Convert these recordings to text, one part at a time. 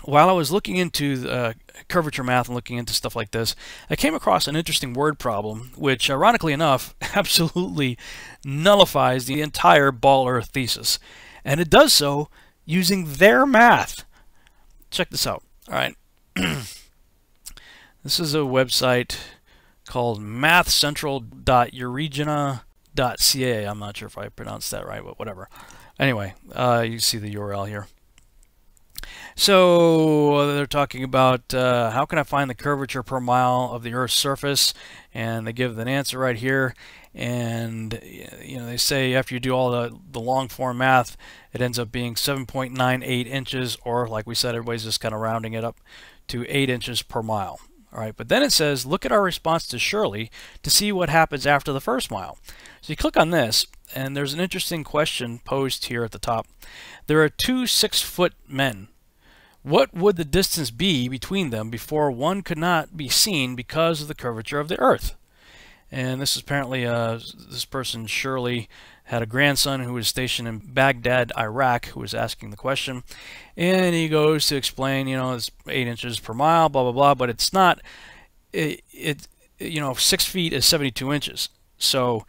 while I was looking into curvature math and looking into stuff like this, I came across an interesting word problem, which ironically enough absolutely nullifies the entire Ball Earth thesis. And it does so using their math. Check this out. All right. This is a website called mathcentral.Uregina.ca. I'm not sure if I pronounced that right, but whatever. Anyway, you see the URL here. So they're talking about how can I find the curvature per mile of the Earth's surface, and they give an answer right here. And they say after you do all the long form math, it ends up being 7.98 inches, or like we said, everybody's just kind of rounding it up to 8 inches per mile. All right, but then it says look at our response to Shirley to see what happens after the first mile. So you click on this, and there's an interesting question posed here at the top. There are two 6-foot men. What would the distance be between them before one could not be seen because of the curvature of the Earth? And this is apparently this person, Shirley, had a grandson who was stationed in Baghdad, Iraq, who was asking the question. And he goes to explain, it's 8 inches per mile, blah, blah, blah, but it's not, 6 feet is 72 inches. So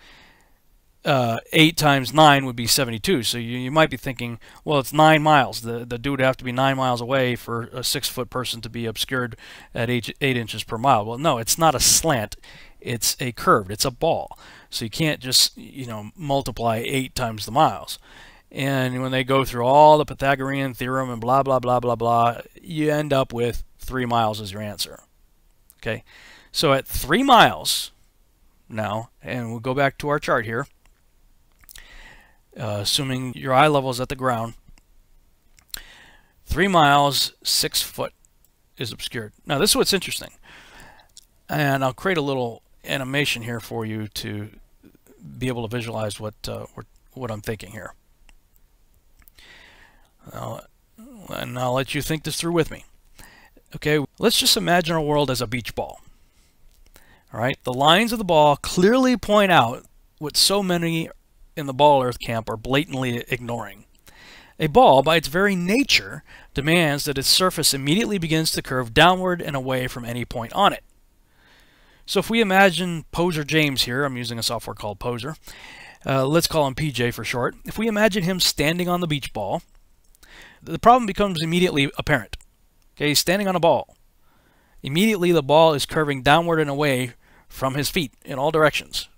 8 times 9 would be 72. So you might be thinking, well, it's 9 miles. The dude would have to be 9 miles away for a 6-foot person to be obscured at 8 inches per mile. Well, no, it's not a slant. It's a curved. It's a ball. So you can't just, multiply 8 times the miles. And when they go through all the Pythagorean theorem and blah, blah, blah, blah, blah, you end up with 3 miles as your answer. Okay. So at 3 miles now, and we'll go back to our chart here, assuming your eye level is at the ground, 3 miles, 6 foot is obscured. Now this is what's interesting. And I'll create a little animation here for you to be able to visualize what I'm thinking here. And I'll let you think this through with me. Okay, let's just imagine our world as a beach ball. All right, the lines of the ball clearly point out what so many in the Ball Earth camp are blatantly ignoring. A ball, by its very nature, demands that its surface immediately begins to curve downward and away from any point on it. So if we imagine Poser James here, I'm using a software called Poser, let's call him PJ for short. If we imagine him standing on the beach ball, the problem becomes immediately apparent. Okay, he's standing on a ball. Immediately the ball is curving downward and away from his feet in all directions.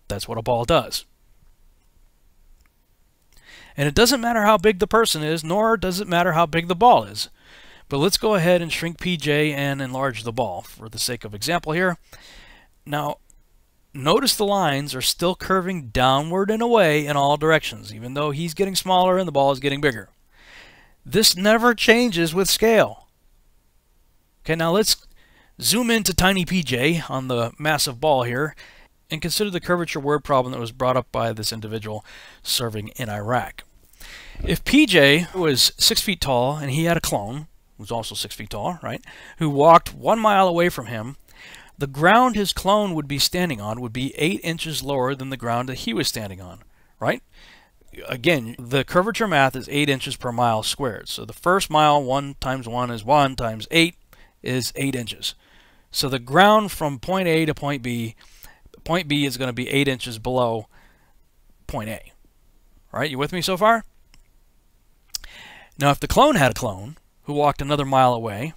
That's what a ball does. And it doesn't matter how big the person is, nor does it matter how big the ball is. But let's go ahead and shrink PJ and enlarge the ball for the sake of example here. Now, notice the lines are still curving downward and away in all directions, even though he's getting smaller and the ball is getting bigger. This never changes with scale. Okay, now let's zoom into tiny PJ on the massive ball here and consider the curvature word problem that was brought up by this individual serving in Iraq. If PJ was 6 feet tall and he had a clone, who's also 6 feet tall, right, who walked 1 mile away from him, the ground his clone would be standing on would be 8 inches lower than the ground that he was standing on, right? Again, the curvature math is 8 inches per mile squared. So the first mile, 1 times 1 is 1 times 8 is 8 inches. So the ground from point A to point B is going to be 8 inches below point A. All right, you with me so far? Now, if the clone had a clone who walked another mile away,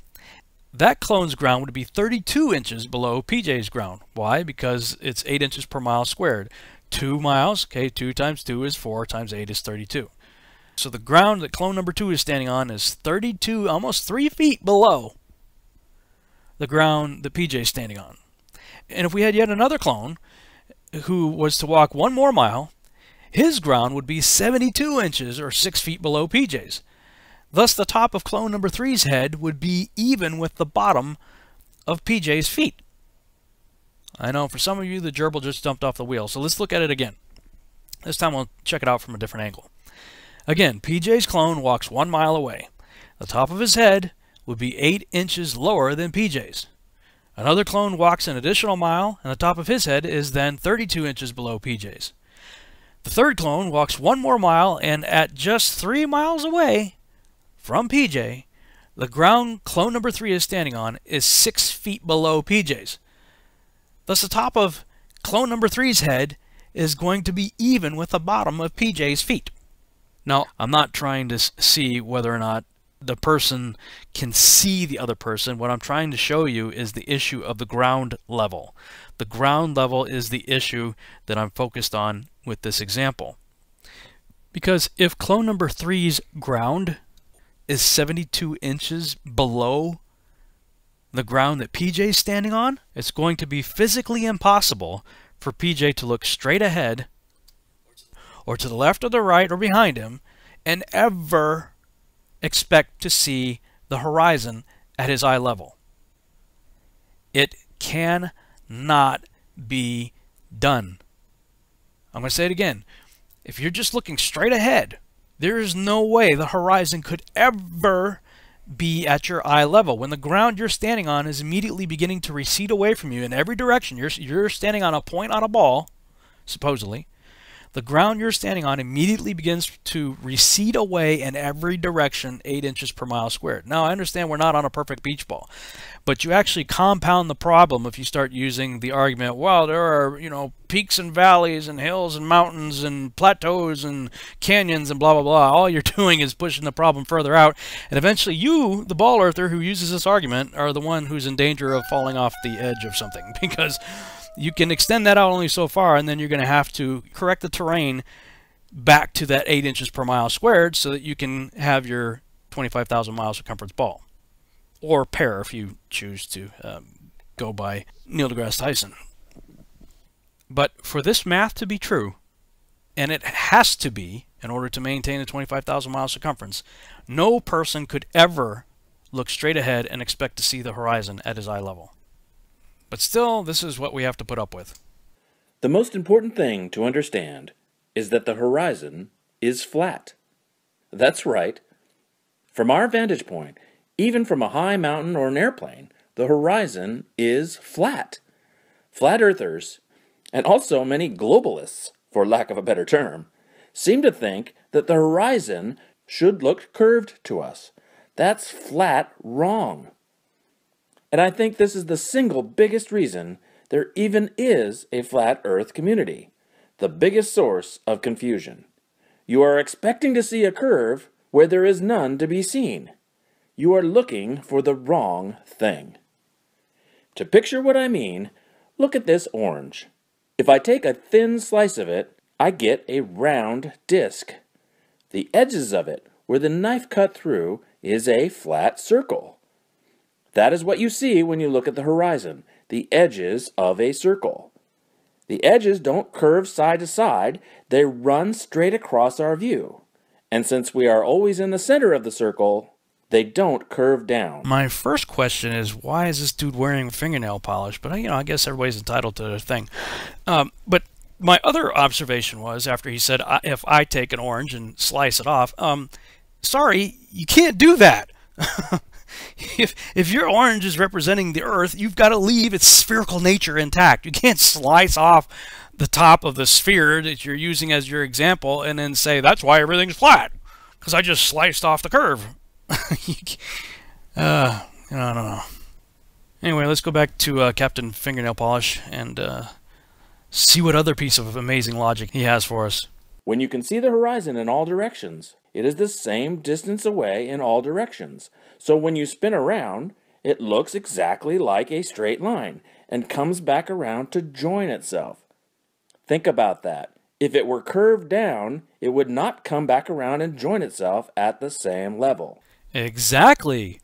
that clone's ground would be 32 inches below PJ's ground. Why? Because it's 8 inches per mile squared. 2 miles, okay, 2 times 2 is 4 times 8 is 32. So the ground that clone number 2 is standing on is 32, almost 3 feet below the ground that PJ is standing on. And if we had yet another clone who was to walk 1 more mile, his ground would be 72 inches or 6 feet below PJ's. Thus, the top of clone number 3's head would be even with the bottom of PJ's feet. I know for some of you the gerbil just jumped off the wheel, so let's look at it again. This time we'll check it out from a different angle. Again, PJ's clone walks 1 mile away. The top of his head would be 8 inches lower than PJ's. Another clone walks an additional mile, and the top of his head is then 32 inches below PJ's. The third clone walks 1 more mile, and at just 3 miles away from PJ, The ground clone number 3 is standing on is 6 feet below PJ's. Thus the top of clone number 3's head is going to be even with the bottom of PJ's feet. Now, I'm not trying to see whether or not the person can see the other person. What I'm trying to show you is the issue of the ground level. The ground level is the issue that I'm focused on with this example. Because if clone number 3's ground is 72 inches below the ground that PJ is standing on, it's going to be physically impossible for PJ to look straight ahead or to the left or the right or behind him and ever expect to see the horizon at his eye level. It cannot be done. I'm going to say it again. If you're just looking straight ahead, there is no way the horizon could ever be at your eye level. When the ground you're standing on is immediately beginning to recede away from you in every direction, you're standing on a point on a ball, supposedly. The ground you're standing on immediately begins to recede away in every direction 8 inches per mile squared. Now, I understand we're not on a perfect beach ball, but you actually compound the problem if you start using the argument, well, there are, peaks and valleys and hills and mountains and plateaus and canyons and blah, blah, blah. All you're doing is pushing the problem further out, and eventually you, the ball earther who uses this argument, are the one who's in danger of falling off the edge of something, because you can extend that out only so far, and then you're going to have to correct the terrain back to that 8 inches per mile squared so that you can have your 25,000 mile circumference ball. Or pair if you choose to go by Neil deGrasse Tyson. But for this math to be true, and it has to be in order to maintain a 25,000 mile circumference, no person could ever look straight ahead and expect to see the horizon at his eye level. But still, this is what we have to put up with. The most important thing to understand is that the horizon is flat. That's right. From our vantage point, even from a high mountain or an airplane, the horizon is flat. Flat earthers, and also many globalists, for lack of a better term, seem to think that the horizon should look curved to us. That's flat wrong. And I think this is the single biggest reason there even is a flat earth community, the biggest source of confusion. You are expecting to see a curve where there is none to be seen. You are looking for the wrong thing. To picture what I mean, look at this orange. If I take a thin slice of it, I get a round disc. The edges of it, where the knife cut through, is a flat circle. That is what you see when you look at the horizon, the edges of a circle. The edges don't curve side to side, they run straight across our view. And since we are always in the center of the circle, they don't curve down. My first question is, why is this dude wearing fingernail polish? But, I guess everybody's entitled to their thing. But my other observation was, after he said, if I take an orange and slice it off, sorry, you can't do that. If your orange is representing the Earth, you've got to leave its spherical nature intact. You can't slice off the top of the sphere that you're using as your example and then say, that's why everything's flat, because I just sliced off the curve. I don't know. Anyway, let's go back to Captain Fingernail Polish and see what other piece of amazing logic he has for us. When you can see the horizon in all directions, it is the same distance away in all directions. So when you spin around, it looks exactly like a straight line and comes back around to join itself. Think about that. If it were curved down, it would not come back around and join itself at the same level. Exactly.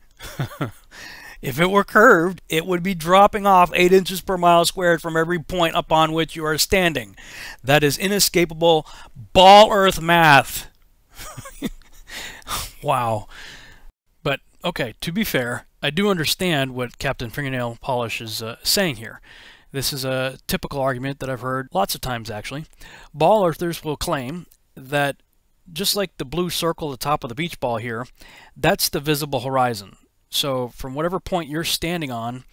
If it were curved, it would be dropping off 8 inches per mile squared from every point upon which you are standing. That is inescapable ball earth math. Wow. But, okay, to be fair, I do understand what Captain Fingernail Polish is saying here. This is a typical argument that I've heard lots of times, actually. Ball earthers will claim that just like the blue circle at the top of the beach ball here, that's the visible horizon. So from whatever point you're standing on,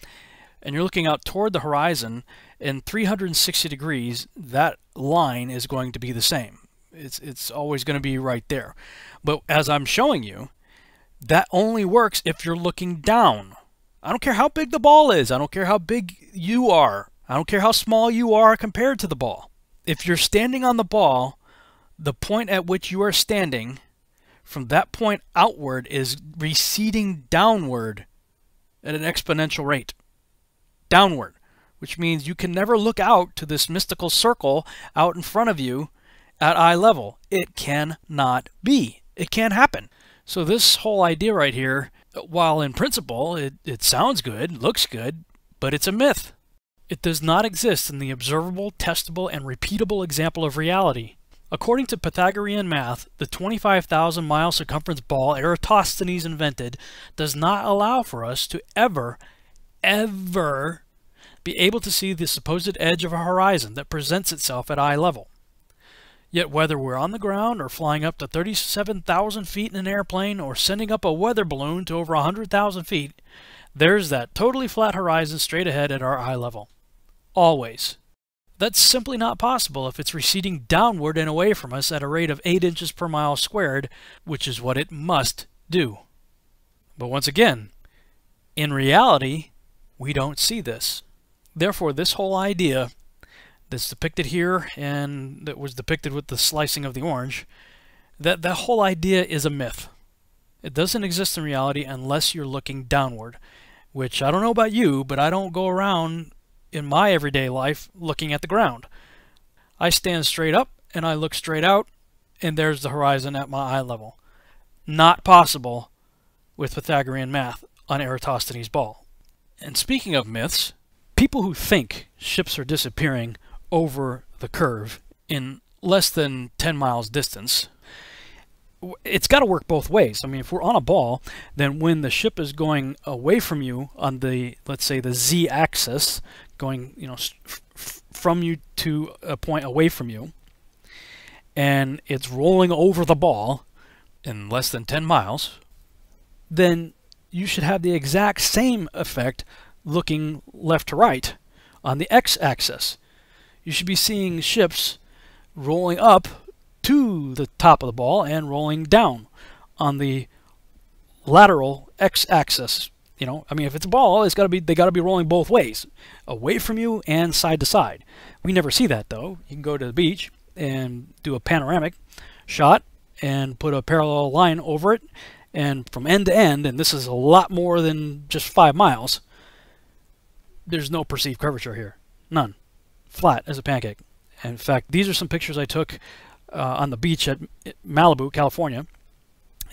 and you're looking out toward the horizon, in 360 degrees, that line is going to be the same. It's always going to be right there. But as I'm showing you, That only works if you're looking down. I don't care how big the ball is. I don't care how big you are. I don't care how small you are compared to the ball. If you're standing on the ball, the point at which you are standing, from that point outward, is receding downward at an exponential rate. Downward. Which means you can never look out to this mystical circle out in front of you at eye level. It cannot be. It can't happen. So this whole idea right here, while in principle it sounds good, looks good, but it's a myth. It does not exist in the observable, testable, and repeatable example of reality. According to Pythagorean math, the 25,000-mile circumference ball Eratosthenes invented does not allow for us to ever be able to see the supposed edge of a horizon that presents itself at eye level. Yet whether we're on the ground or flying up to 37,000 feet in an airplane or sending up a weather balloon to over 100,000 feet, there's that totally flat horizon straight ahead at our eye level. Always. That's simply not possible if it's receding downward and away from us at a rate of 8 inches per mile squared, which is what it must do. But once again, in reality, we don't see this. Therefore, this whole idea that's depicted here and that was depicted with the slicing of the orange, that whole idea is a myth. It doesn't exist in reality unless you're looking downward, which I don't know about you, but I don't go around in my everyday life looking at the ground. I stand straight up and I look straight out, and there's the horizon at my eye level. Not possible with Pythagorean math on Eratosthenes' ball. And speaking of myths, people who think ships are disappearing over the curve in less than 10 miles distance, it's got to work both ways. I mean, if we're on a ball, then when the ship is going away from you on the, let's say, the z-axis, going, from you to a point away from you, and it's rolling over the ball in less than 10 miles, then you should have the exact same effect looking left to right on the x-axis. You should be seeing ships rolling up to the top of the ball and rolling down on the lateral x-axis. I mean, if it's a ball, they got to be rolling both ways, away from you and side to side. We never see that though. You can go to the beach and do a panoramic shot and put a parallel line over it, and from end to end, and this is a lot more than just 5 miles, there's no perceived curvature here. None. Flat as a pancake. In fact, these are some pictures I took on the beach at Malibu, California.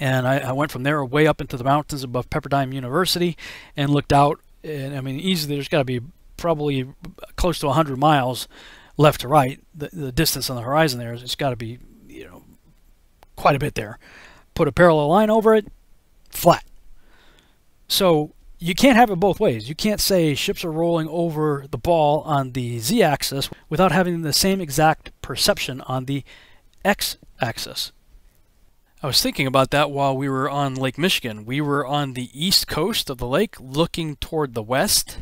And I went from there way up into the mountains above Pepperdine University and looked out. And I mean, easily there's got to be probably close to 100 miles left to right. The distance on the horizon there, it's got to be, quite a bit there. Put a parallel line over it, flat. So you can't have it both ways. You can't say ships are rolling over the ball on the z-axis without having the same exact perception on the x-axis. I was thinking about that while we were on Lake Michigan. We were on the east coast of the lake looking toward the west.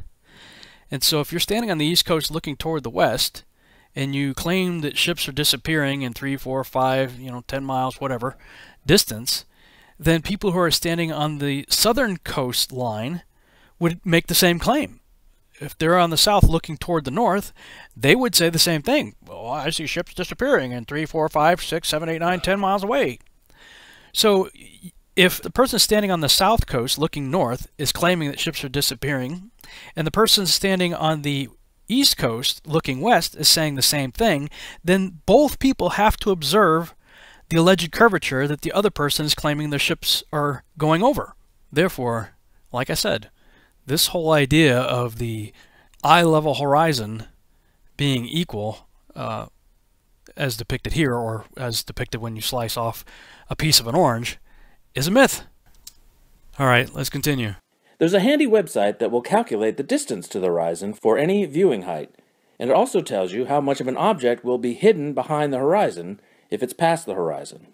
And so if you're standing on the east coast looking toward the west and you claim that ships are disappearing in 3, 4, 5, 10 miles, whatever distance, then people who are standing on the southern coastline would make the same claim. If they're on the south looking toward the north, they would say the same thing. Well, I see ships disappearing in 3, 4, 5, 6, 7, 8, 9, 10 miles away. So if the person standing on the south coast looking north is claiming that ships are disappearing, and the person standing on the east coast looking west is saying the same thing, then both people have to observe the alleged curvature that the other person is claiming their ships are going over. Therefore, like I said, this whole idea of the eye-level horizon being equal, as depicted here, or as depicted when you slice off a piece of an orange, is a myth. All right, let's continue. There's a handy website that will calculate the distance to the horizon for any viewing height, and it also tells you how much of an object will be hidden behind the horizon if it's past the horizon.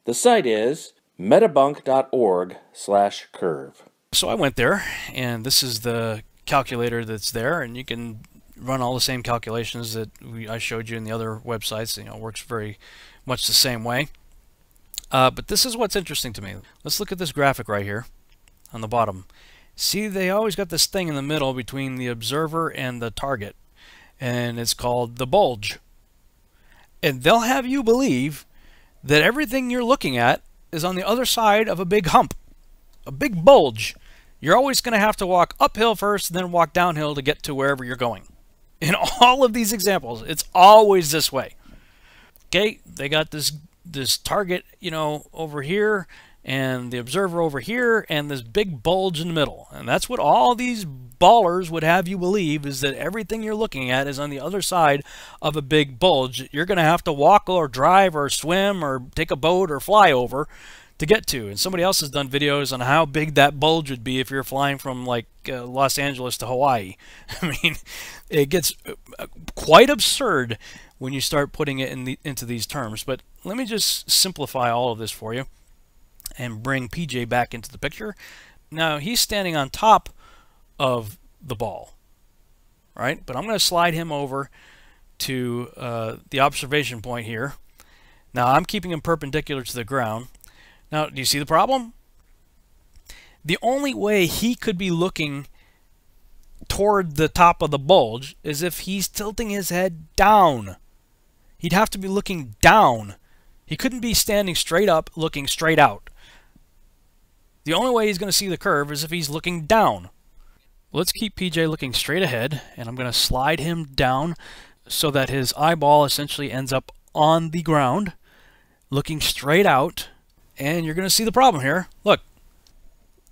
The site is metabunk.org/curve. So I went there, and this is the calculator that's there, and you can run all the same calculations that I showed you in the other websites. It works very much the same way. But this is what's interesting to me. Let's look at this graphic right here on the bottom. See, they always got this thing in the middle between the observer and the target, and it's called the bulge. And they'll have you believe that everything you're looking at is on the other side of a big hump, a big bulge. You're always going to have to walk uphill first and then walk downhill to get to wherever you're going. In all of these examples, it's always this way. Okay, they got this target, over here, and the observer over here, and this big bulge in the middle. And that's what all these ballers would have you believe, is that everything you're looking at is on the other side of a big bulge you're going to have to walk or drive or swim or take a boat or fly over to get to. And somebody else has done videos on how big that bulge would be if you're flying from like Los Angeles to Hawaii. I mean, it gets quite absurd when you start putting it into these terms. But let me just simplify all of this for you and bring PJ back into the picture. Now he's standing on top of the ball, right? But I'm going to slide him over to the observation point here. Now I'm keeping him perpendicular to the ground. Now, do you see the problem? The only way he could be looking toward the top of the bulge is if he's tilting his head down. He'd have to be looking down. He couldn't be standing straight up, looking straight out. The only way he's going to see the curve is if he's looking down. Let's keep PJ looking straight ahead, and I'm going to slide him down so that his eyeball essentially ends up on the ground, looking straight out, and you're going to see the problem here. Look,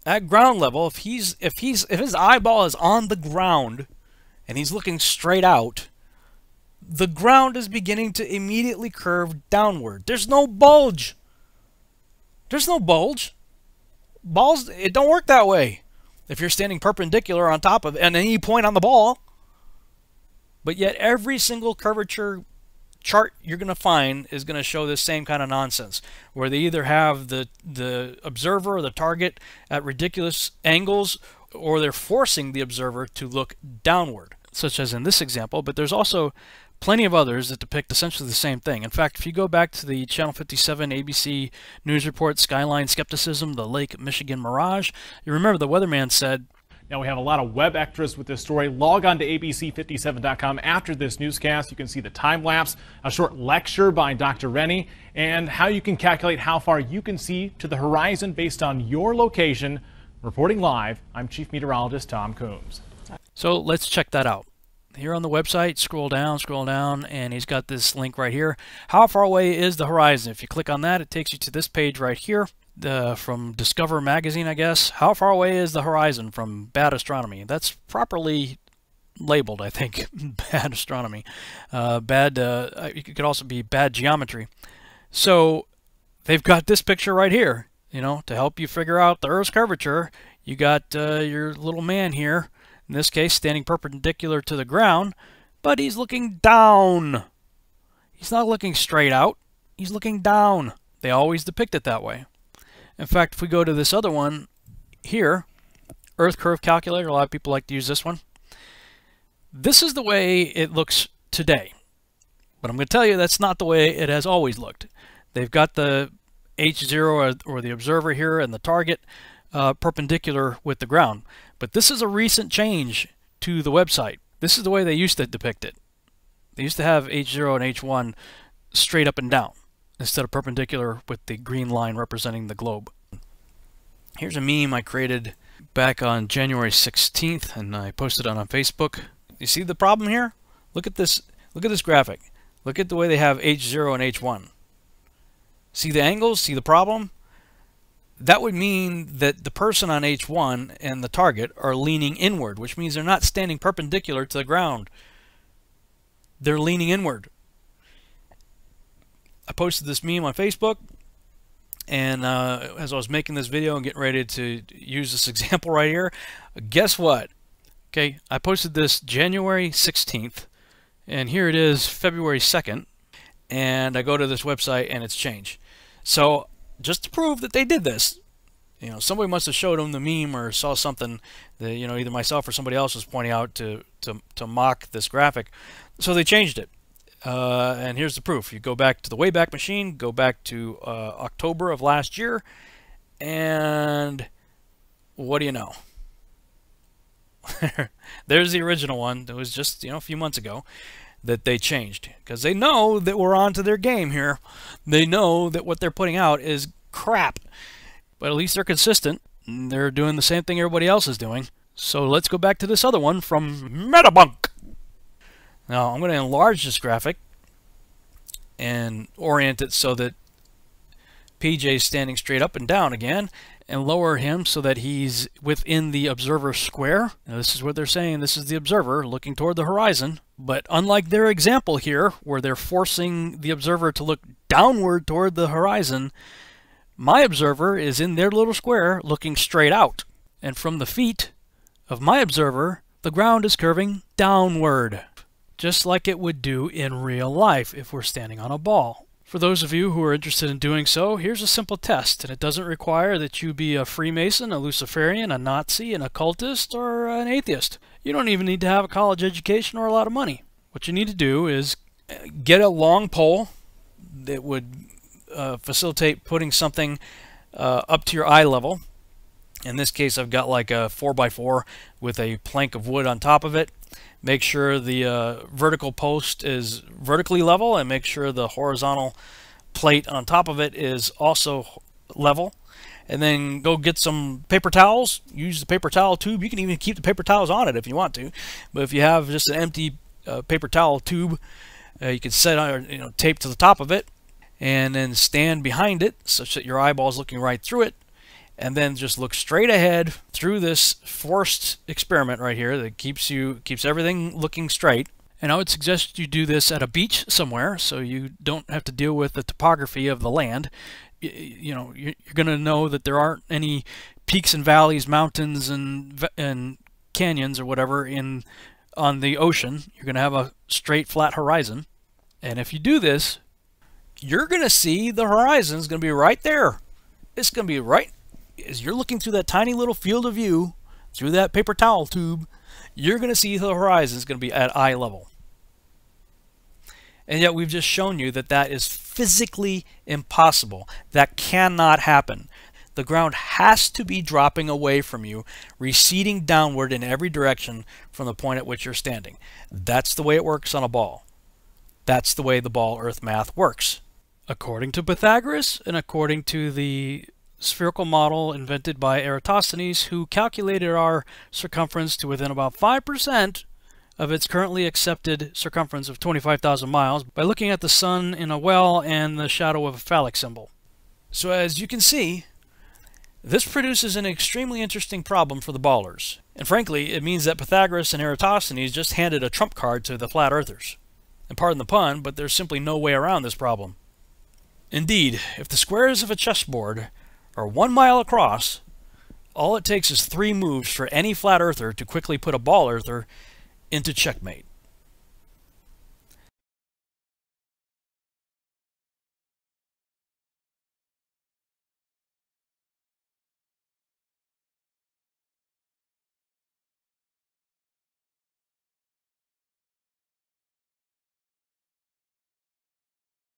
at ground level, if his eyeball is on the ground and he's looking straight out, the ground is beginning to immediately curve downward. There's no bulge. There's no bulge. Balls, it don't work that way. If you're standing perpendicular on top of it, and then you point on the ball, but yet every single curvature chart you're going to find is going to show this same kind of nonsense, where they either have the observer or the target at ridiculous angles, or they're forcing the observer to look downward, such as in this example. But there's also plenty of others that depict essentially the same thing. In fact, if you go back to the Channel 57 ABC News Report, Skyline Skepticism, the Lake Michigan Mirage, you remember the weatherman said, now we have a lot of web extras with this story. Log on to abc57.com after this newscast. You can see the time lapse, a short lecture by Dr. Rennie, and how you can calculate how far you can see to the horizon based on your location. Reporting live, I'm Chief Meteorologist Tom Coombs. So let's check that out. Here on the website, scroll down, and he's got this link right here. How far away is the horizon? If you click on that, it takes you to this page right here. From Discover magazine, I guess. How far away is the horizon from Bad Astronomy? That's properly labeled, I think. Bad Astronomy. It could also be Bad Geometry. So they've got this picture right here, to help you figure out the Earth's curvature. You got your little man here, in this case standing perpendicular to the ground, but he's looking down. He's not looking straight out. He's looking down. They always depict it that way. In fact, if we go to this other one here, Earth Curve Calculator, a lot of people like to use this one. This is the way it looks today. But I'm going to tell you that's not the way it has always looked. They've got the H0 or the observer here and the target perpendicular with the ground. But this is a recent change to the website. This is the way they used to depict it. They used to have H0 and H1 straight up and down, instead of perpendicular with the green line representing the globe. Here's a meme I created back on January 16th, and I posted it on Facebook. You see the problem here? Look at this graphic. Look at the way they have H0 and H1. See the angles? See the problem? That would mean that the person on H1 and the target are leaning inward, which means they're not standing perpendicular to the ground. They're leaning inward. I posted this meme on Facebook, and as I was making this video and getting ready to use this example right here, guess what? Okay, I posted this January 16th, and here it is February 2nd, and I go to this website and it's changed. So just to prove that they did this, somebody must have showed them the meme or saw something that either myself or somebody else was pointing out to mock this graphic. So they changed it. And here's the proof. You go back to the Wayback Machine, go back to October of last year, and what do you know? There's the original one. That was just, a few months ago that they changed, because they know that we're on to their game here. They know that what they're putting out is crap, but at least they're consistent. They're doing the same thing everybody else is doing. So let's go back to this other one from Metabunk. Now I'm going to enlarge this graphic and orient it so that PJ is standing straight up and down again, and lower him so that he's within the observer square. Now, this is what they're saying. This is the observer looking toward the horizon. But unlike their example here, where they're forcing the observer to look downward toward the horizon, my observer is in their little square looking straight out. And from the feet of my observer, the ground is curving downward, just like it would do in real life if we're standing on a ball. For those of you who are interested in doing so, here's a simple test, and it doesn't require that you be a Freemason, a Luciferian, a Nazi, an occultist, or an atheist. You don't even need to have a college education or a lot of money. What you need to do is get a long pole that would facilitate putting something up to your eye level. In this case, I've got like a 4x4 with a plank of wood on top of it. Make sure the vertical post is vertically level, and make sure the horizontal plate on top of it is also level. And then go get some paper towels. Use the paper towel tube. You can even keep the paper towels on it if you want to. But if you have just an empty paper towel tube, you can set on, tape to the top of it, and then stand behind it such that your eyeball is looking right through it. And then just look straight ahead through this forced experiment right here that keeps everything looking straight. And I would suggest you do this at a beach somewhere, so you don't have to deal with the topography of the land. You're going to know that there aren't any peaks and valleys, mountains and canyons or whatever on the ocean. You're going to have a straight, flat horizon. And if you do this, you're going to see the horizon is going to be right there. It's going to be right. As you're looking through that tiny little field of view, through that paper towel tube, you're going to see the horizon is going to be at eye level. And yet we've just shown you that that is physically impossible. That cannot happen. The ground has to be dropping away from you, receding downward in every direction from the point at which you're standing. That's the way it works on a ball. That's the way the ball earth math works. According to Pythagoras and according to the spherical model invented by Eratosthenes, who calculated our circumference to within about 5% of its currently accepted circumference of 25,000 miles by looking at the sun in a well and the shadow of a phallic symbol. So as you can see, this produces an extremely interesting problem for the ballers. And frankly, it means that Pythagoras and Eratosthenes just handed a trump card to the flat earthers. And pardon the pun, but there's simply no way around this problem. Indeed, if the squares of a chessboard are 1 mile across, all it takes is 3 moves for any flat earther to quickly put a ball earther into checkmate.